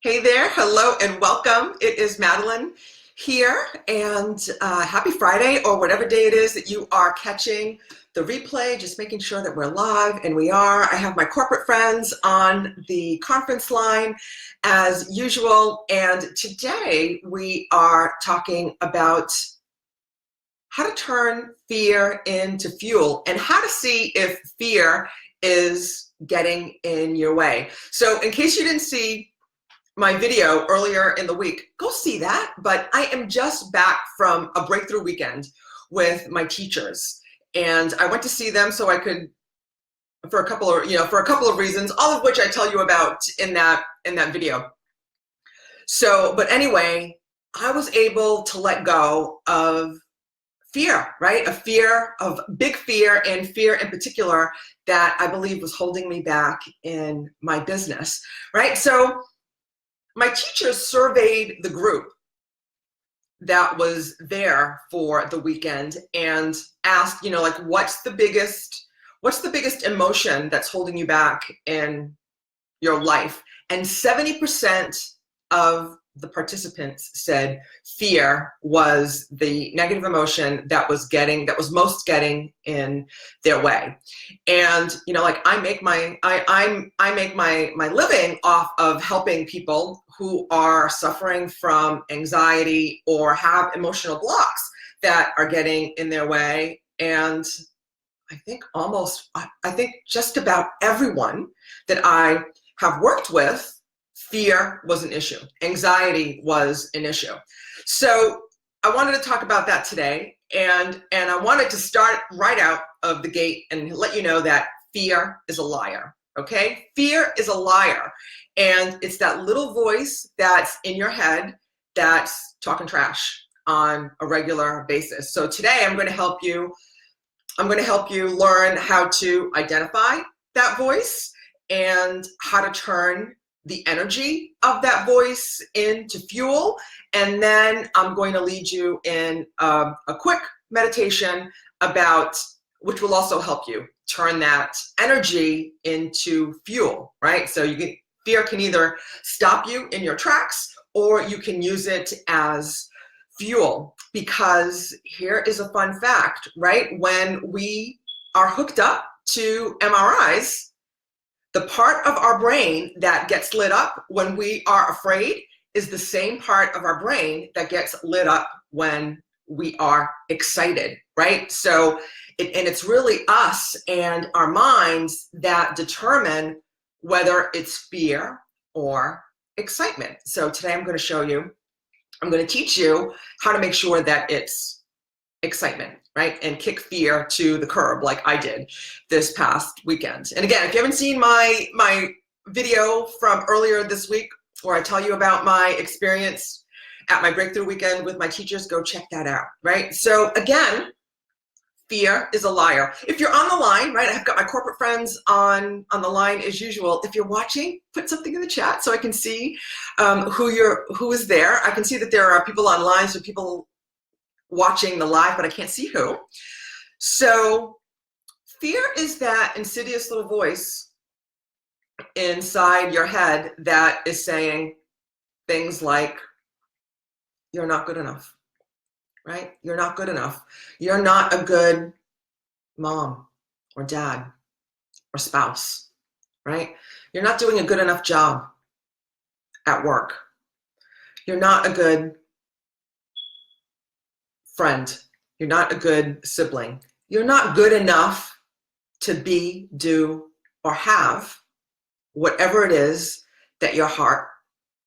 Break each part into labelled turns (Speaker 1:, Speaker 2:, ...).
Speaker 1: Hey there, hello and welcome. It is Madeline here, and happy Friday or whatever day it is that you are catching the replay, just making sure that we're live, and we are. I have my corporate friends on the conference line as usual, and today we are talking about how to turn fear into fuel and how to see if fear is getting in your way. So in case you didn't see my video earlier in the week, go see that. But I am just back from a breakthrough weekend with my teachers, and I went to see them so I could, for a couple of reasons, all of which I tell you about in that video. So, but anyway, I was able to let go of fear, right? A fear of big fear, and fear in particular that I believe was holding me back in my business, right? So my teachers surveyed the group that was there for the weekend and asked, like, what's the biggest emotion that's holding you back in your life? And 70% of the participants said fear was the negative emotion that was most getting in their way. And like I make my living off of helping people who are suffering from anxiety or have emotional blocks that are getting in their way. And I think just about everyone that I have worked with, fear was an issue. Anxiety was an issue. So I wanted to talk about that today. And I wanted to start right out of the gate and let you know that fear is a liar, okay? Fear is a liar. And it's that little voice that's in your head that's talking trash on a regular basis. So today I'm going to help you learn how to identify that voice and how to turn the energy of that voice into fuel. And then I'm going to lead you in a quick meditation which will also help you turn that energy into fuel, right? So fear can either stop you in your tracks, or you can use it as fuel. Because here is a fun fact, right? When we are hooked up to MRIs, the part of our brain that gets lit up when we are afraid is the same part of our brain that gets lit up when we are excited, right? So, it's really us and our minds that determine whether it's fear or excitement. So today I'm going to teach you how to make sure that it's excitement, right? And kick fear to the curb like I did this past weekend. And again, if you haven't seen my video from earlier this week where I tell you about my experience at my breakthrough weekend with my teachers, go check that out, right? So again, fear is a liar. If you're on the line, right, I've got my corporate friends on the line as usual. If you're watching, put something in the chat so I can see who is there. I can see that there are people online, so people watching the live, but I can't see who. So fear is that insidious little voice inside your head that is saying things like, you're not good enough, right? You're not good enough. You're not a good mom or dad or spouse, right? You're not doing a good enough job at work. You're not a good friend. You're not a good sibling. You're not good enough to be, do, or have whatever it is that your heart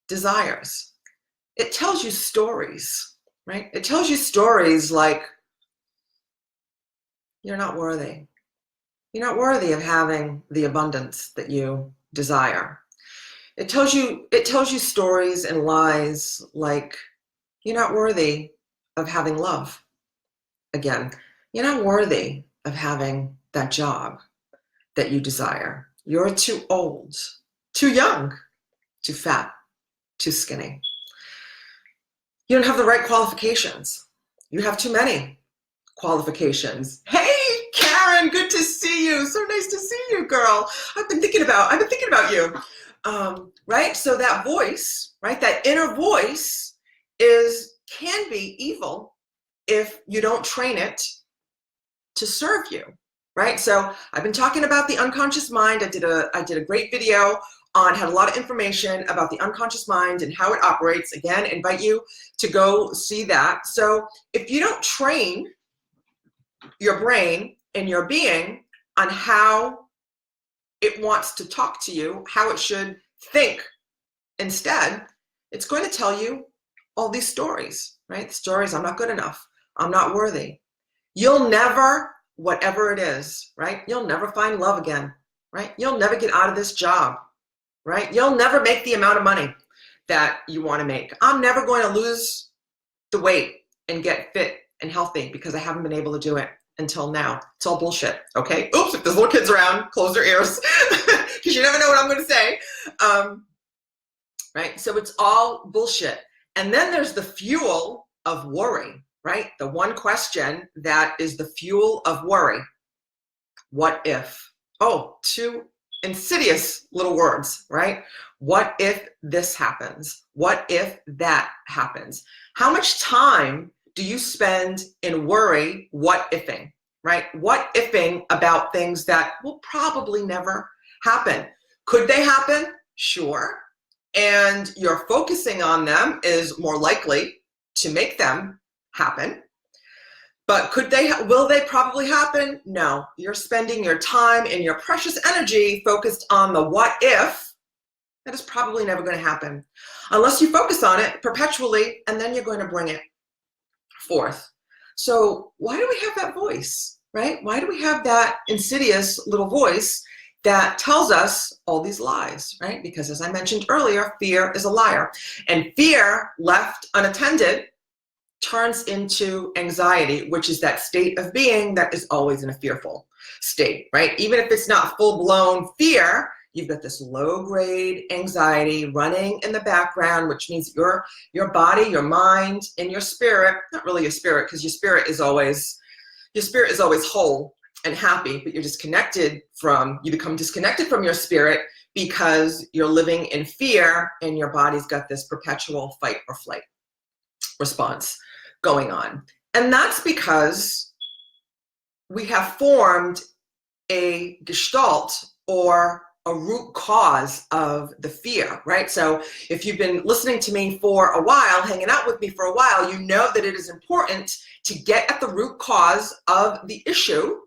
Speaker 1: desires. It tells you stories, right? It tells you stories like, you're not worthy. You're not worthy of having the abundance that you desire. It tells you stories and lies like, you're not worthy of having love. Again, you're not worthy of having that job that you desire. You're too old, too young, too fat, too skinny. You don't have the right qualifications. You have too many qualifications. Hey, Karen, good to see you. So nice to see you, girl. I've been thinking about you. Right? So that voice, right, that inner voice can be evil if you don't train it to serve you, right? So I've been talking about the unconscious mind. I did a great video had a lot of information about the unconscious mind and how it operates. Again, invite you to go see that. So if you don't train your brain and your being on how it wants to talk to you, how it should think instead, it's going to tell you all these stories, right? Stories, I'm not good enough, I'm not worthy. You'll never, whatever it is, right? You'll never find love again, right? You'll never get out of this job, right? You'll never make the amount of money that you want to make. I'm never going to lose the weight and get fit and healthy because I haven't been able to do it until now. It's all bullshit, okay? Oops, if there's little kids around, close their ears because you never know what I'm going to say. Right? So it's all bullshit. And then there's the fuel of worry, right? The one question that is the fuel of worry. What if? Oh, two insidious little words, right? What if this happens? What if that happens? How much time do you spend in worry, what ifing, right? What ifing about things that will probably never happen. Could they happen? Sure. And you're focusing on them is more likely to make them happen. But will they probably happen? No. You're spending your time and your precious energy focused on the what if. That is probably never going to happen unless you focus on it perpetually, and then you're going to bring it forth. So why do we have that voice, right? Why do we have that insidious little voice that tells us all these lies, right? Because as I mentioned earlier, fear is a liar. And fear left unattended turns into anxiety, which is that state of being that is always in a fearful state, right? Even if it's not full-blown fear, you've got this low-grade anxiety running in the background, which means your body, your mind, and your spirit, not really your spirit, because your spirit is always whole and happy, but you become disconnected from your spirit because you're living in fear and your body's got this perpetual fight or flight response going on. And that's because we have formed a gestalt or a root cause of the fear, right? So if you've been listening to me for a while, hanging out with me for a while, you know that it is important to get at the root cause of the issue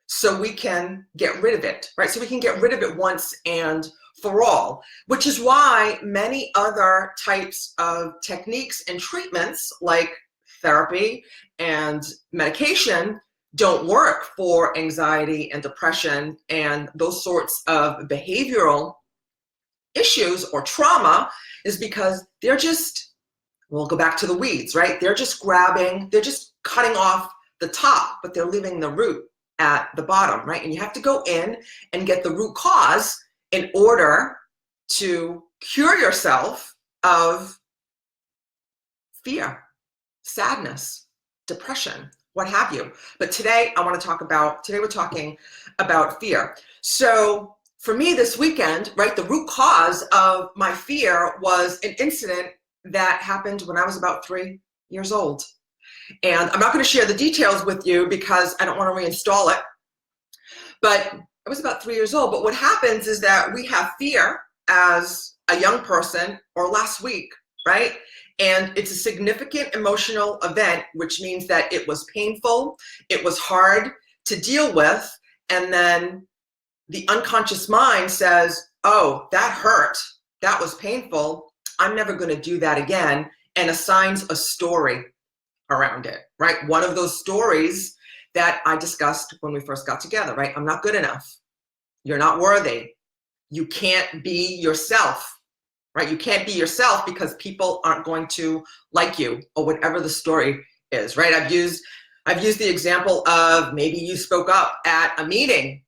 Speaker 1: so we can get rid of it, right? So we can get rid of it once and for all, which is why many other types of techniques and treatments like therapy and medication don't work for anxiety and depression and those sorts of behavioral issues or trauma, is because they're just, we'll go back to the weeds, right? They're just cutting off the top, but they're leaving the root at the bottom, right? And you have to go in and get the root cause in order to cure yourself of fear, sadness, depression, what have you. But today we're talking about fear. So for me this weekend, right, the root cause of my fear was an incident that happened when I was about 3 years old. And I'm not going to share the details with you because I don't want to reinstall it. But I was about 3 years old. But what happens is that we have fear as a young person, or last week, right? And it's a significant emotional event, which means that it was painful, it was hard to deal with, and then the unconscious mind says, oh, that hurt, that was painful, I'm never going to do that again, and assigns a story around it, right? One of those stories that I discussed when we first got together, right? I'm not good enough. You're not worthy. You can't be yourself, right? You can't be yourself because people aren't going to like you, or whatever the story is, right? I've used the example of maybe you spoke up at a meeting,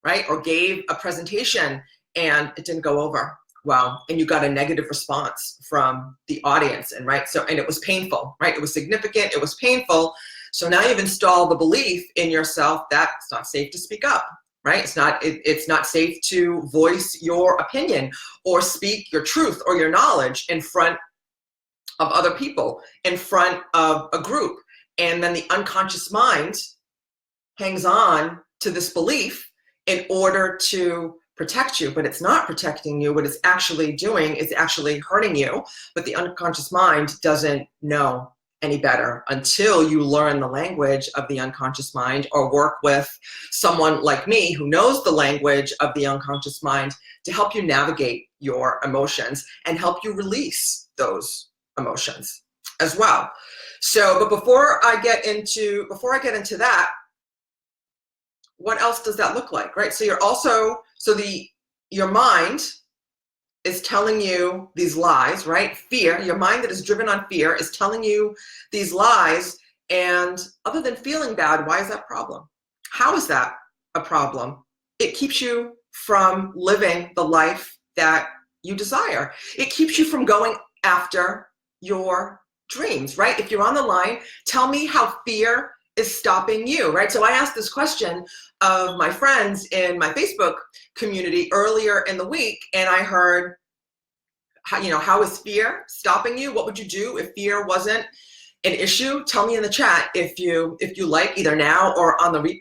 Speaker 1: right? Or gave a presentation and it didn't go over well, and you got a negative response from the audience, and it was painful, right? It was significant, it was painful. So now you've installed the belief in yourself that it's not safe to speak up. right? It's not safe to voice your opinion or speak your truth or your knowledge in front of other people, in front of a group. And then the unconscious mind hangs on to this belief in order to protect you, but it's not protecting you. What it's actually doing is actually hurting you, but the unconscious mind doesn't know any better until you learn the language of the unconscious mind or work with someone like me who knows the language of the unconscious mind to help you navigate your emotions and help you release those emotions as well. So, but before I get into that, what else does that look like, right? So your mind is telling you these lies, right? Fear, your mind that is driven on fear is telling you these lies. And other than feeling bad, why is that a problem? How is that a problem? It keeps you from living the life that you desire. It keeps you from going after your dreams, right? If you're on the line, tell me how fear is stopping you, right? So I asked this question of my friends in my Facebook community earlier in the week, and I heard, how is fear stopping you? What would you do if fear wasn't an issue? Tell me in the chat if you like, either now or on the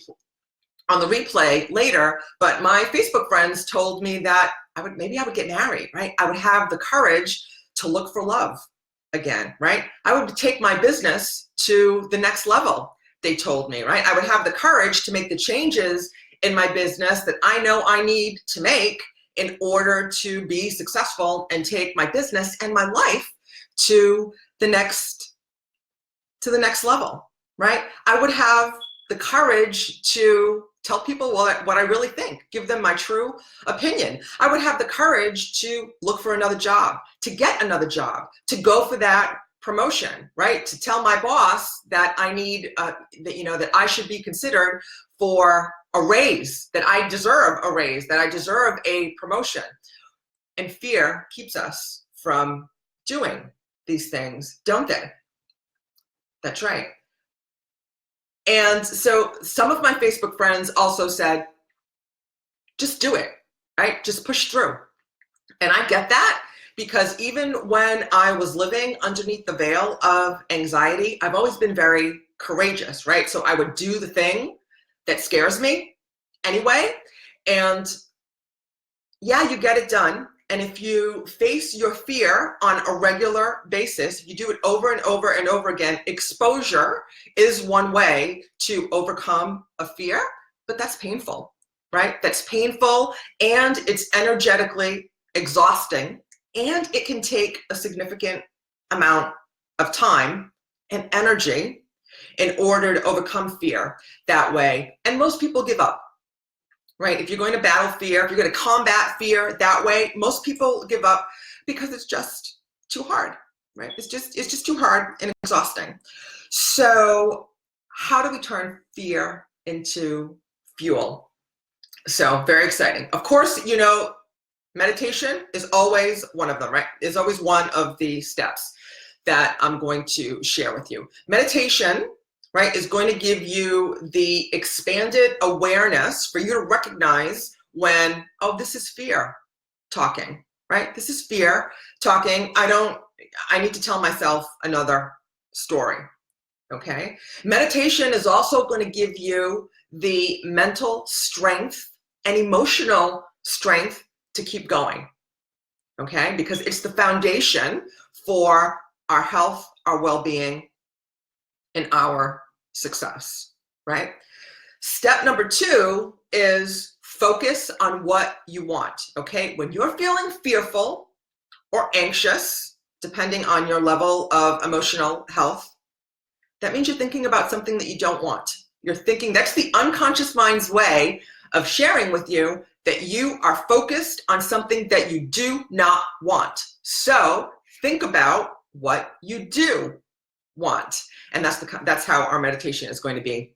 Speaker 1: replay later. But my Facebook friends told me that I would get married, right? I would have the courage to look for love again, right? I would take my business to the next level, they told me, right? I would have the courage to make the changes in my business that I know I need to make in order to be successful and take my business and my life to the next level, right? I would have the courage to tell people what I really think, give them my true opinion. I would have the courage to look for another job, to get another job, to go for that promotion, right? To tell my boss that I need, that I should be considered for a raise, that I deserve a raise, that I deserve a promotion. And fear keeps us from doing these things, don't they? That's right. And so some of my Facebook friends also said, just do it, right? Just push through. And I get that, because even when I was living underneath the veil of anxiety, I've always been very courageous, right? So I would do the thing that scares me anyway. And yeah, you get it done. And if you face your fear on a regular basis, you do it over and over and over again. Exposure is one way to overcome a fear, but that's painful, right? That's painful, and it's energetically exhausting, and it can take a significant amount of time and energy in order to overcome fear that way. And most people give up. Right? If you're going to battle fear, if you're going to combat fear that way, most people give up because it's just too hard, right? It's just too hard and exhausting. So how do we turn fear into fuel? So very exciting. Of course, meditation is always one of them, right? Is always one of the steps that I'm going to share with you. Meditation, right, is going to give you the expanded awareness for you to recognize when, oh, this is fear talking, right? This is fear talking. I need to tell myself another story, okay? Meditation is also going to give you the mental strength and emotional strength to keep going, okay? Because it's the foundation for our health, our well-being, and our success, right? Step number 2 is focus on what you want, okay? When you're feeling fearful or anxious, depending on your level of emotional health, that means you're thinking about something that you don't want. You're thinking, that's the unconscious mind's way of sharing with you that you are focused on something that you do not want. So think about what you do want. And that's how our meditation is going to be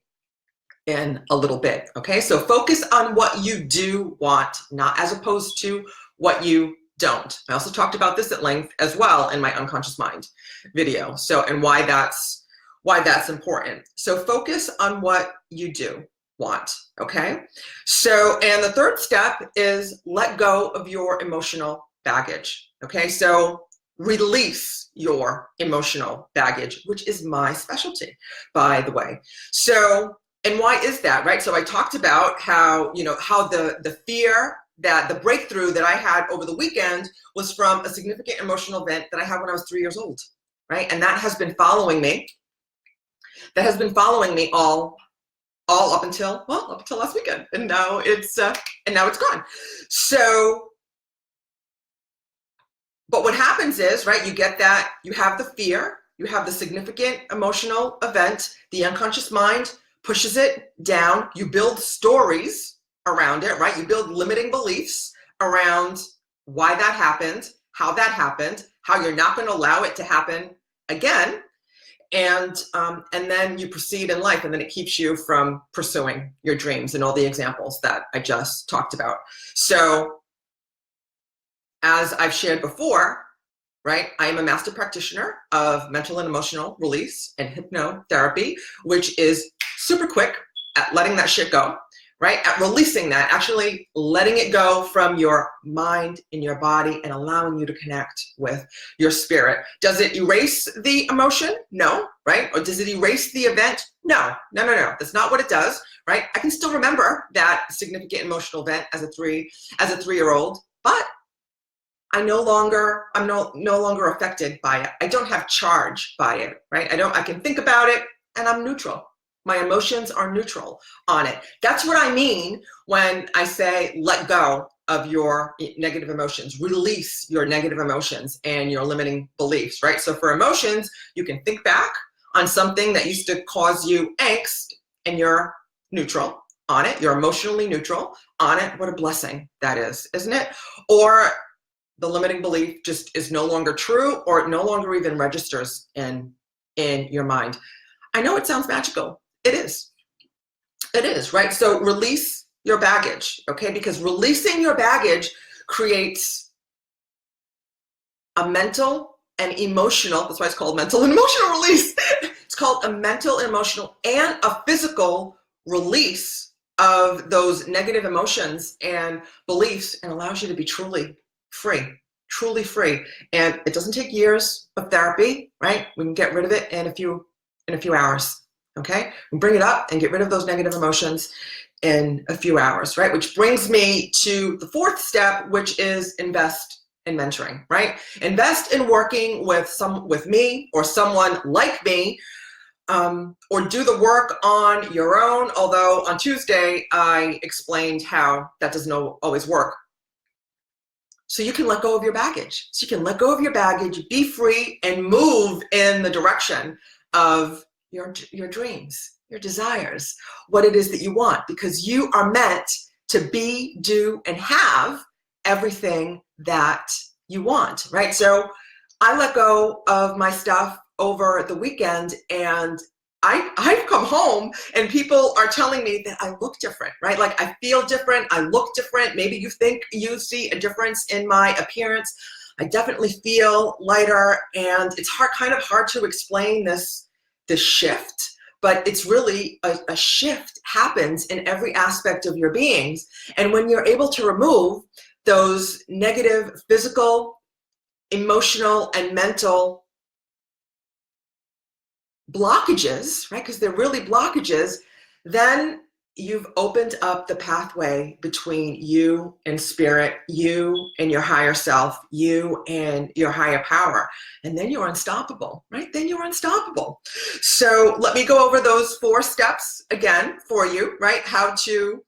Speaker 1: in a little bit. Okay, so focus on what you do want, not as opposed to what you don't. I also talked about this at length as well in my unconscious mind video. So, and why that's important. So focus on what you do want, okay? So, and the third step is let go of your emotional baggage, okay? So release your emotional baggage, which is my specialty, by the way. So, and why is that, right? So I talked about how, how the fear, that the breakthrough that I had over the weekend was from a significant emotional event that I had when I was 3 years old, right? And that has been following me. That has been following me all up until last weekend, and now it's gone. So, but what happens is, right, you get that, you have the fear, you have the significant emotional event, the unconscious mind pushes it down, you build stories around it, right? You build limiting beliefs around why that happened, how you're not going to allow it to happen again. And then you proceed in life, and then it keeps you from pursuing your dreams and all the examples that I just talked about. So as I've shared before, right, I am a master practitioner of mental and emotional release and hypnotherapy, which is super quick at letting that shit go, right? At releasing that, actually letting it go from your mind and your body and allowing you to connect with your spirit. Does it erase the emotion? No, right? Or does it erase the event? No. That's not what it does, right? I can still remember that significant emotional event as a 3-year-old, but I'm no longer affected by it. I don't have charge by it, right? I can think about it and I'm neutral. My emotions are neutral on it. That's what I mean when I say let go of your negative emotions, release your negative emotions and your limiting beliefs, right? So for emotions, you can think back on something that used to cause you angst and you're neutral on it. You're emotionally neutral on it. What a blessing that is, isn't it? Or the limiting belief just is no longer true, or it no longer even registers in your mind. I know it sounds magical. It is, right? So release your baggage, okay? Because releasing your baggage creates a mental and emotional, that's why it's called mental and emotional release. It's called a mental, emotional, and a physical release of those negative emotions and beliefs, and allows you to be truly free. And it doesn't take years of therapy, right? We can get rid of it in a few hours. Okay, and bring it up and get rid of those negative emotions in a few hours, right? Which brings me to the fourth step, which is invest in mentoring, right? Invest in working with me or someone like me, or do the work on your own. Although on Tuesday, I explained how that doesn't always work. So you can let go of your baggage. Be free, and move in the direction of your dreams, your desires, what it is that you want, because you are meant to be, do, and have everything that you want, right? So I let go of my stuff over the weekend, and I've come home and people are telling me that I look different, right? Like I feel different, I look different. Maybe you think you see a difference in my appearance. I definitely feel lighter, and it's kind of hard to explain this shift, but it's really a shift happens in every aspect of your beings. And when you're able to remove those negative physical, emotional, and mental blockages, right? Because they're really blockages, then you've opened up the pathway between you and spirit, you and your higher self, you and your higher power. And then you're unstoppable, right? Then you're unstoppable. So let me go over those 4 steps again for you, right? How to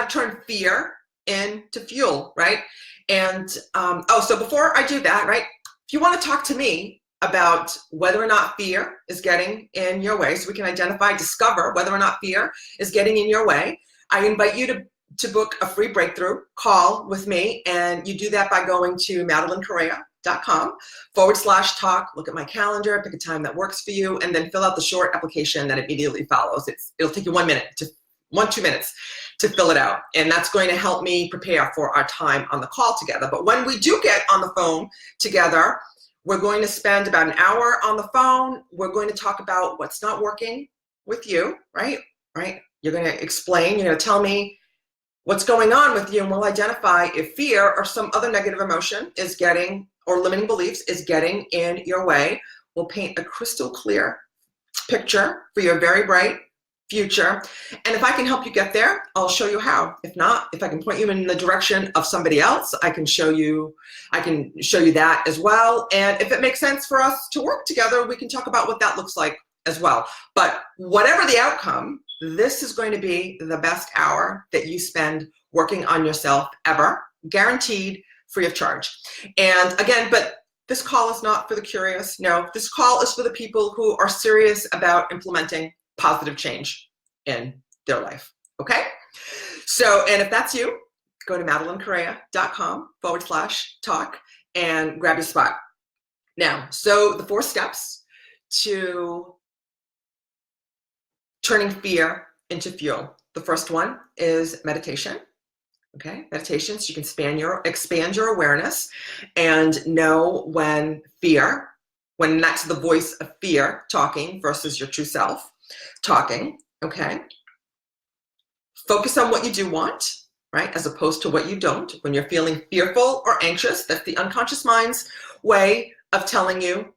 Speaker 1: turn fear into fuel, right? And so before I do that, right? If you want to talk to me about whether or not fear is getting in your way, so we can discover whether or not fear is getting in your way, I invite you to book a free breakthrough call with me. And you do that by going to MadelynCorrea.com/talk, look at my calendar, pick a time that works for you, and then fill out the short application that immediately follows. It'll take you 2 minutes to fill it out. And that's going to help me prepare for our time on the call together. But when we do get on the phone together, we're going to spend about an hour on the phone. We're going to talk about what's not working with you, right? right? You're going to explain, you're going to tell me what's going on with you, and we'll identify if fear or some other negative emotion is getting, or limiting beliefs is getting in your way. We'll paint a crystal clear picture for your very bright future. And if I can help you get there, I'll show you how. If not, if I can point you in the direction of somebody else, I can show you that as well. And if it makes sense for us to work together, we can talk about what that looks like as well. But whatever the outcome, this is going to be the best hour that you spend working on yourself ever, guaranteed, free of charge. And again, but this call is not for the curious. No, this call is for the people who are serious about implementing positive change in their life. Okay? So, and if that's you, go to MadeleineCorrea.com/talk and grab your spot. Now, so the 4 steps to turning fear into fuel. The first one is meditation. Okay, meditation, so you can expand your awareness and know when that's the voice of fear talking versus your true self talking. Okay, focus on what you do want, right, as opposed to what you don't. When you're feeling fearful or anxious, that's the unconscious mind's way of telling you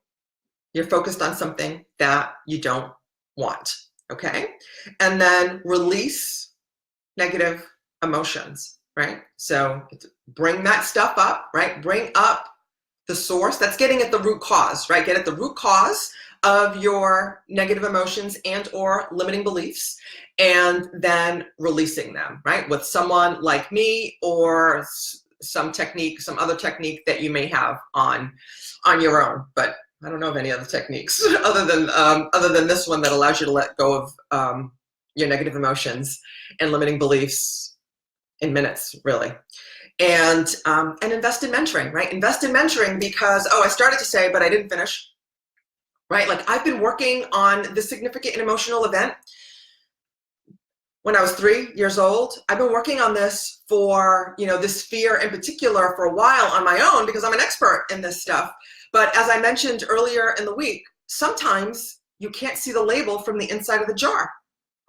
Speaker 1: you're focused on something that you don't want. Okay, and then release negative emotions. Right? So bring that stuff up, right? Bring up the source. That's getting at the root cause, right? Get at the root cause of your negative emotions and or limiting beliefs, and then releasing them, right? With someone like me or some other technique that you may have on your own. But I don't know of any other techniques other than this one that allows you to let go of your negative emotions and limiting beliefs in minutes, really. And invest in mentoring, right? Invest in mentoring because, I started to say, but I didn't finish, right? Like I've been working on this significant and emotional event when I was 3 years old. I've been working on this for, this fear in particular for a while on my own because I'm an expert in this stuff. But as I mentioned earlier in the week, sometimes you can't see the label from the inside of the jar.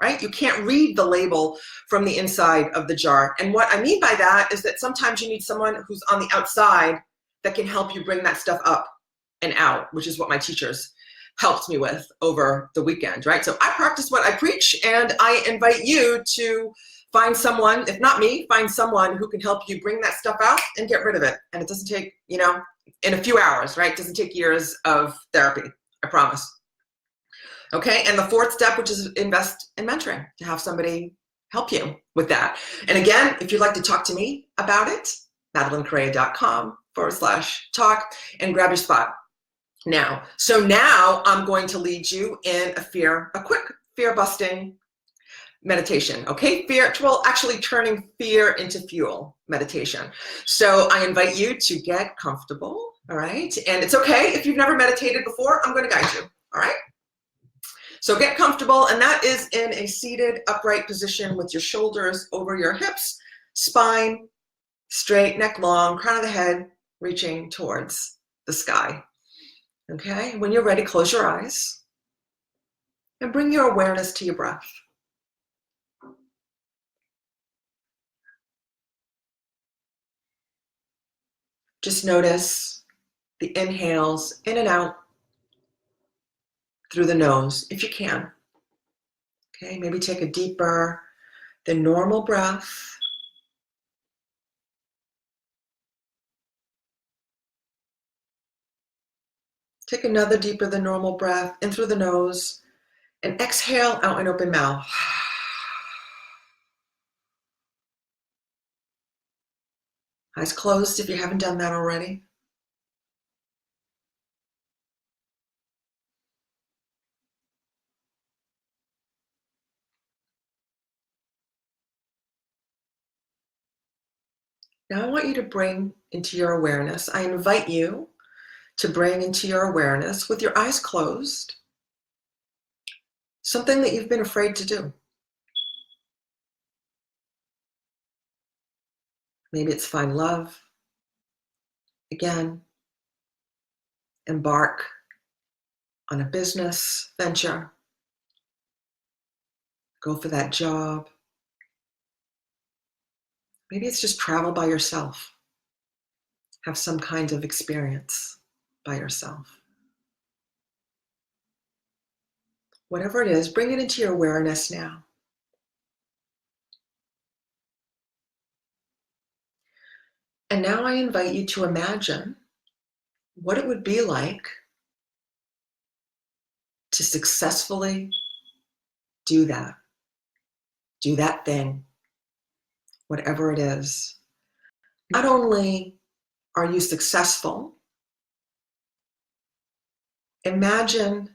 Speaker 1: Right? You can't read the label from the inside of the jar. And what I mean by that is that sometimes you need someone who's on the outside that can help you bring that stuff up and out, which is what my teachers helped me with over the weekend, right? So I practice what I preach, and I invite you to find someone, if not me, find someone who can help you bring that stuff out and get rid of it. And it doesn't take, in a few hours, right? It doesn't take years of therapy, I promise. Okay, and the 4th step, which is invest in mentoring, to have somebody help you with that. And again, if you'd like to talk to me about it, MadeleineCorrea.com/talk and grab your spot. Now, I'm going to lead you in a quick fear-busting meditation, okay? Actually turning fear into fuel meditation. So I invite you to get comfortable, all right? And it's okay if you've never meditated before, I'm going to guide you, all right? So get comfortable, and that is in a seated upright position with your shoulders over your hips, spine straight, neck long, crown of the head reaching towards the sky. Okay, when you're ready, close your eyes and bring your awareness to your breath. Just notice the inhales in and out through the nose, if you can. Okay, maybe take a deeper than normal breath. Take another deeper than normal breath in through the nose and exhale out an open mouth. Eyes closed if you haven't done that already. Now I want you to bring into your awareness, I invite you to bring into your awareness, with your eyes closed, something that you've been afraid to do. Maybe it's find love again, embark on a business venture, Go for that job. Maybe it's just travel by yourself. Have some kind of experience by yourself. Whatever it is, bring it into your awareness now. And now I invite you to imagine what it would be like to successfully do that thing, whatever it is. Not only are you successful, imagine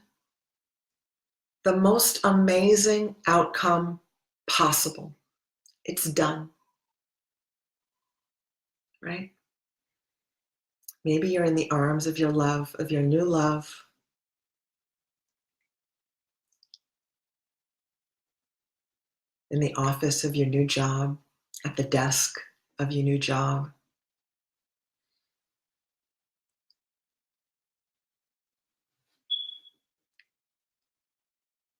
Speaker 1: the most amazing outcome possible. It's done, right? Maybe you're in the arms of your love, of your new love. In the office of your new job, at the desk of your new job.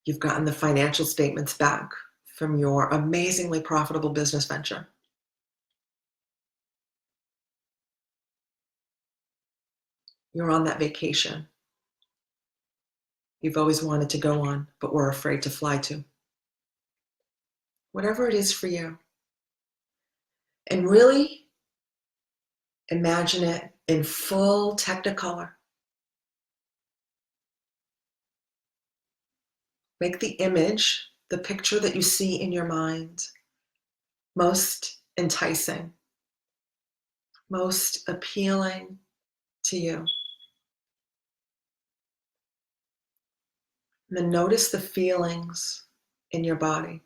Speaker 1: You've gotten the financial statements back from your amazingly profitable business venture. You're on that vacation you've always wanted to go on, but were afraid to fly to. Whatever it is for you. And really imagine it in full Technicolor. Make the image, the picture that you see in your mind, most enticing, most appealing to you. And then notice the feelings in your body.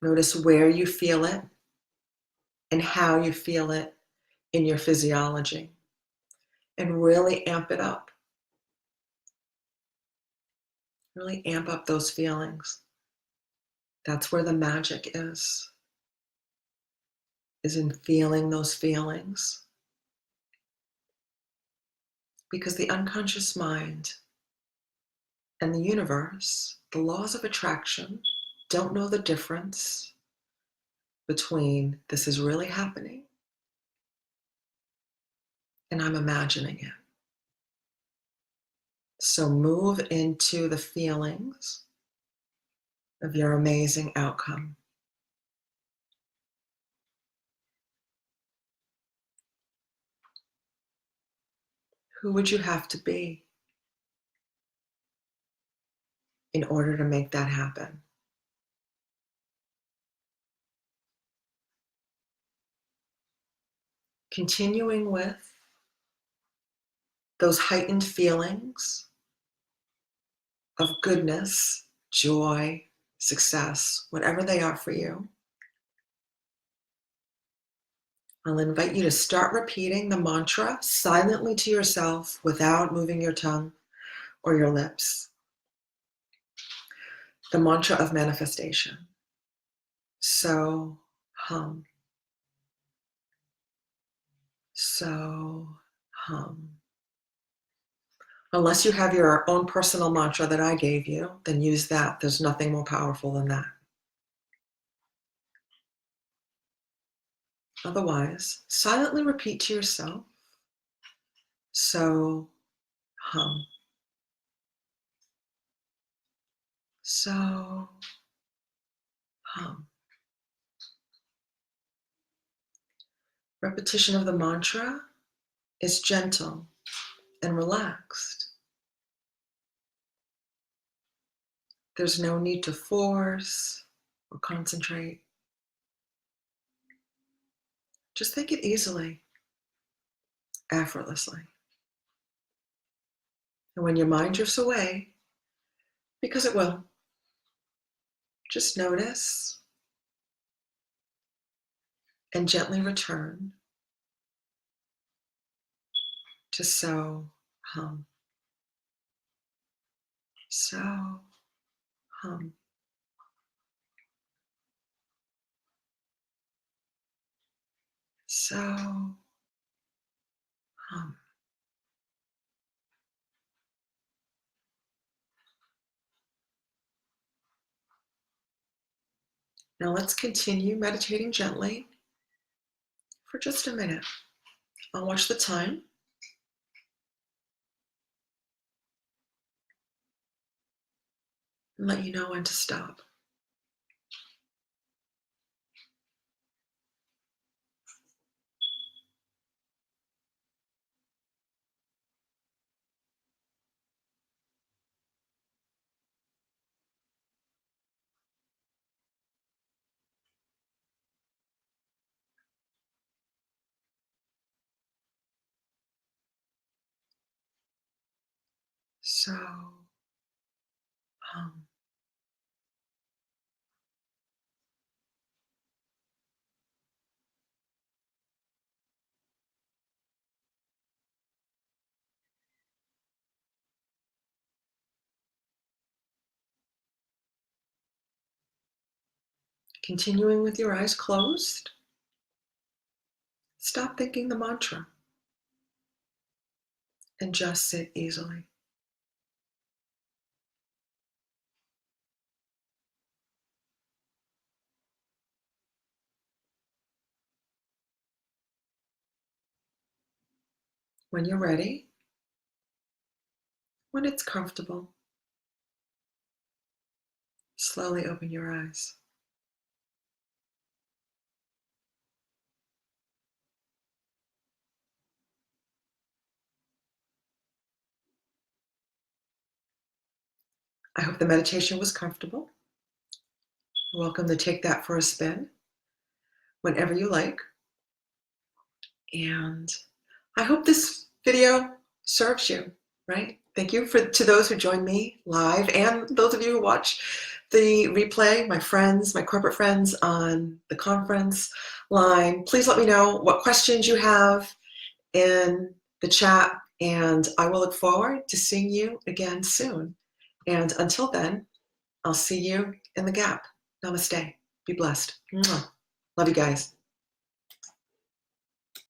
Speaker 1: Notice where you feel it and how you feel it in your physiology. And really amp it up. Really amp up those feelings. That's where the magic is in feeling those feelings. Because the unconscious mind and the universe, the laws of attraction, don't know the difference between this is really happening and I'm imagining it. So move into the feelings of your amazing outcome. Who would you have to be in order to make that happen? Continuing with those heightened feelings of goodness, joy, success, whatever they are for you. I'll invite you to start repeating the mantra silently to yourself without moving your tongue or your lips. The mantra of manifestation. So hum. So hum. Unless you have your own personal mantra that I gave you, then use that. There's nothing more powerful than that. Otherwise, silently repeat to yourself, so hum. So hum. Repetition of the mantra is gentle and relaxed. There's no need to force or concentrate. Just think it easily, effortlessly. And when your mind drifts away, because it will, just notice and gently return to so hum. So hum. So hum. Now let's continue meditating gently for just a minute. I'll watch the time. And let you know when to stop. So, um, continuing with your eyes closed, stop thinking the mantra and just sit easily. When you're ready, when it's comfortable, slowly open your eyes. I hope the meditation was comfortable. You're welcome to take that for a spin whenever you like. And I hope this video serves you, right? Thank you to those who joined me live and those of you who watch the replay, my friends, my corporate friends on the conference line. Please let me know what questions you have in the chat, and I will look forward to seeing you again soon. And until then, I'll see you in the gap. Namaste. Be blessed. Mwah. Love you guys.